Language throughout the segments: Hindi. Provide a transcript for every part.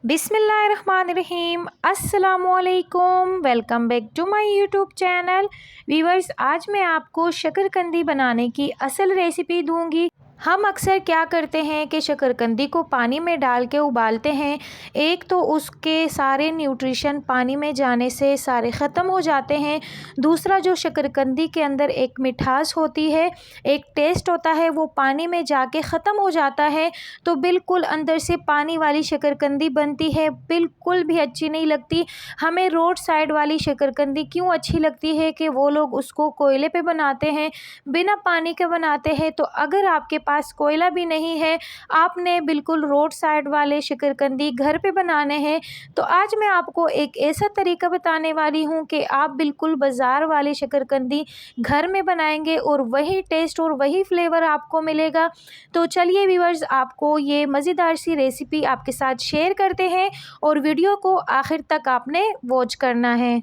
बिस्मिल्लाहिर्रहमानिर्रहीम अस्सलामुअलैकुम। Welcome back to my YouTube channel. Viewers, आज मैं आपको शकरकंदी बनाने की असल रेसिपी दूंगी। हम अक्सर क्या करते हैं कि शकरकंदी को पानी में डाल के उबालते हैं। एक तो उसके सारे न्यूट्रिशन पानी में जाने से सारे ख़त्म हो जाते हैं। दूसरा, जो शकरकंदी के अंदर एक मिठास होती है, एक टेस्ट होता है, वो पानी में जाके ख़त्म हो जाता है। तो बिल्कुल अंदर से पानी वाली शकरकंदी बनती है, बिल्कुल भी अच्छी नहीं लगती। हमें रोड साइड वाली शकरकंदी क्यों अच्छी लगती है कि वो लोग उसको कोयले पे बनाते हैं, बिना पानी के बनाते हैं। तो अगर आपके पास कोयला भी नहीं है, आपने बिल्कुल रोड साइड वाले शकरकंदी घर पे बनाने हैं, तो आज मैं आपको एक ऐसा तरीका बताने वाली हूँ कि आप बिल्कुल बाज़ार वाली शकरकंदी घर में बनाएंगे और वही टेस्ट और वही फ्लेवर आपको मिलेगा। तो चलिए व्यूअर्स, आपको ये मज़ेदार सी रेसिपी आपके साथ शेयर करते हैं और वीडियो को आखिर तक आपने वॉच करना है।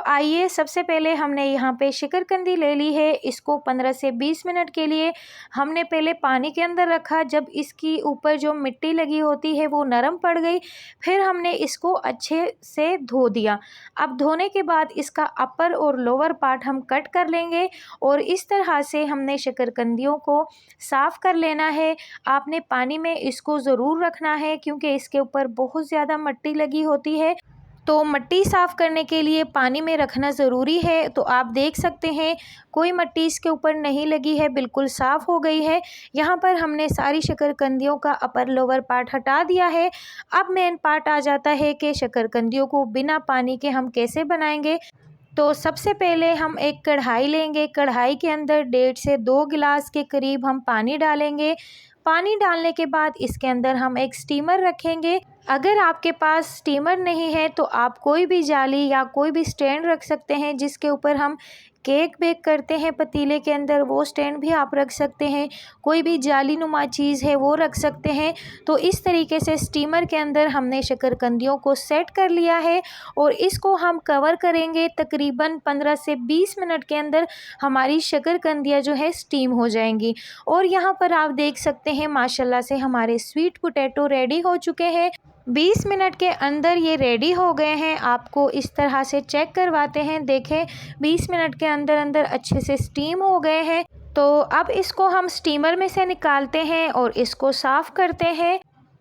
आइए, सबसे पहले हमने यहाँ पे शकरकंदी ले ली है। इसको 15 से 20 मिनट के लिए हमने पहले पानी के अंदर रखा। जब इसकी ऊपर जो मिट्टी लगी होती है वो नरम पड़ गई, फिर हमने इसको अच्छे से धो दिया। अब धोने के बाद इसका अपर और लोअर पार्ट हम कट कर लेंगे और इस तरह से हमने शकरकंदियों को साफ़ कर लेना है। आपने पानी में इसको ज़रूर रखना है क्योंकि इसके ऊपर बहुत ज़्यादा मिट्टी लगी होती है, तो मिट्टी साफ़ करने के लिए पानी में रखना ज़रूरी है। तो आप देख सकते हैं कोई मिट्टी इसके ऊपर नहीं लगी है, बिल्कुल साफ़ हो गई है। यहाँ पर हमने सारी शकरकंदियों का अपर लोअर पार्ट हटा दिया है। अब मेन पार्ट आ जाता है कि शकरकंदियों को बिना पानी के हम कैसे बनाएंगे। तो सबसे पहले हम एक कढ़ाई लेंगे। कढ़ाई के अंदर 1.5 से 2 गिलास के करीब हम पानी डालेंगे। पानी डालने के बाद इसके अंदर हम एक स्टीमर रखेंगे। अगर आपके पास स्टीमर नहीं है तो आप कोई भी जाली या कोई भी स्टैंड रख सकते हैं जिसके ऊपर हम केक बेक करते हैं पतीले के अंदर, वो स्टैंड भी आप रख सकते हैं। कोई भी जाली नुमा चीज़ है वो रख सकते हैं। तो इस तरीके से स्टीमर के अंदर हमने शकरकंदियों को सेट कर लिया है और इसको हम कवर करेंगे। तकरीबन 15 से 20 मिनट के अंदर हमारी शकरकंदियाँ जो है स्टीम हो जाएंगी। और यहाँ पर आप देख सकते हैं माशाल्लाह से हमारे स्वीट पोटैटो रेडी हो चुके हैं। 20 मिनट के अंदर ये रेडी हो गए हैं। आपको इस तरह से चेक करवाते हैं। देखें, 20 मिनट के अंदर अंदर अच्छे से स्टीम हो गए हैं। तो अब इसको हम स्टीमर में से निकालते हैं और इसको साफ़ करते हैं।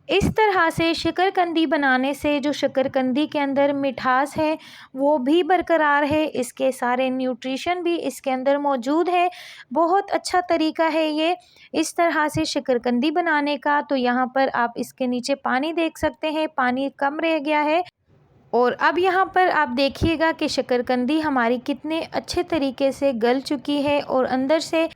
इस तरह से शकरकंदी बनाने से जो शकरकंदी के अंदर मिठास है वो भी बरकरार है, इसके सारे न्यूट्रिशन भी इसके अंदर मौजूद है। बहुत अच्छा तरीका है ये इस तरह से शकरकंदी बनाने का। तो यहाँ पर आप इसके नीचे पानी देख सकते हैं, पानी कम रह गया है। और अब यहाँ पर आप देखिएगा कि शकरकंदी हमारी कितने अच्छे तरीके से गल चुकी है और अंदर से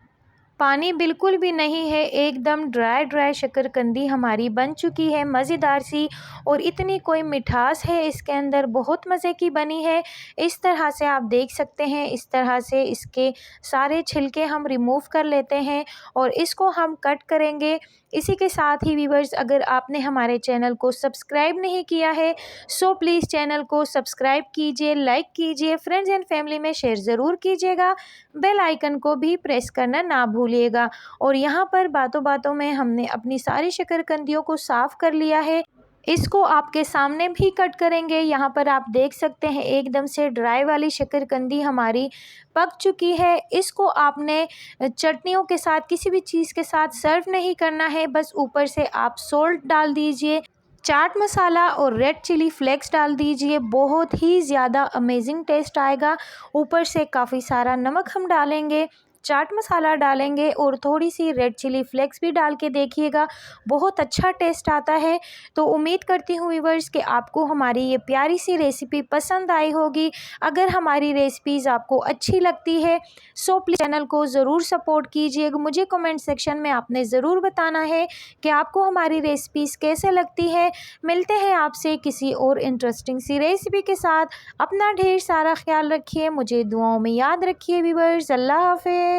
पानी बिल्कुल भी नहीं है। एकदम ड्राई ड्राई शकरकंदी हमारी बन चुकी है, मज़ेदार सी। और इतनी कोई मिठास है इसके अंदर, बहुत मज़े की बनी है। इस तरह से आप देख सकते हैं, इस तरह से इसके सारे छिलके हम रिमूव कर लेते हैं और इसको हम कट करेंगे। इसी के साथ ही व्यूअर्स, अगर आपने हमारे चैनल को सब्सक्राइब नहीं किया है सो प्लीज़ चैनल को सब्सक्राइब कीजिए, लाइक कीजिए, फ्रेंड्स एंड फैमिली में शेयर ज़रूर कीजिएगा, बेल आइकन को भी प्रेस करना ना भूलिएगा। और यहाँ पर बातों बातों में हमने अपनी सारी शकरकंदियों को साफ़ कर लिया है। इसको आपके सामने भी कट करेंगे। यहाँ पर आप देख सकते हैं एकदम से ड्राई वाली शकरकंदी हमारी पक चुकी है। इसको आपने चटनियों के साथ, किसी भी चीज़ के साथ सर्व नहीं करना है। बस ऊपर से आप सोल्ट डाल दीजिए, चाट मसाला और रेड चिली फ्लेक्स डाल दीजिए, बहुत ही ज़्यादा अमेजिंग टेस्ट आएगा। ऊपर से काफ़ी सारा नमक हम डालेंगे, चाट मसाला डालेंगे और थोड़ी सी रेड चिली फ्लेक्स भी डाल के देखिएगा, बहुत अच्छा टेस्ट आता है। तो उम्मीद करती हूँ व्यूअर्स कि आपको हमारी ये प्यारी सी रेसिपी पसंद आई होगी। अगर हमारी रेसिपीज़ आपको अच्छी लगती है सो प्लीज़ चैनल को ज़रूर सपोर्ट कीजिएगा। मुझे कमेंट सेक्शन में आपने ज़रूर बताना है कि आपको हमारी रेसिपीज़ कैसे लगती है। मिलते हैं आपसे किसी और इंटरेस्टिंग सी रेसिपी के साथ। अपना ढेर सारा ख्याल रखिए, मुझे दुआओं में याद रखिए व्यूअर्स। अल्लाह हाफ़िज़।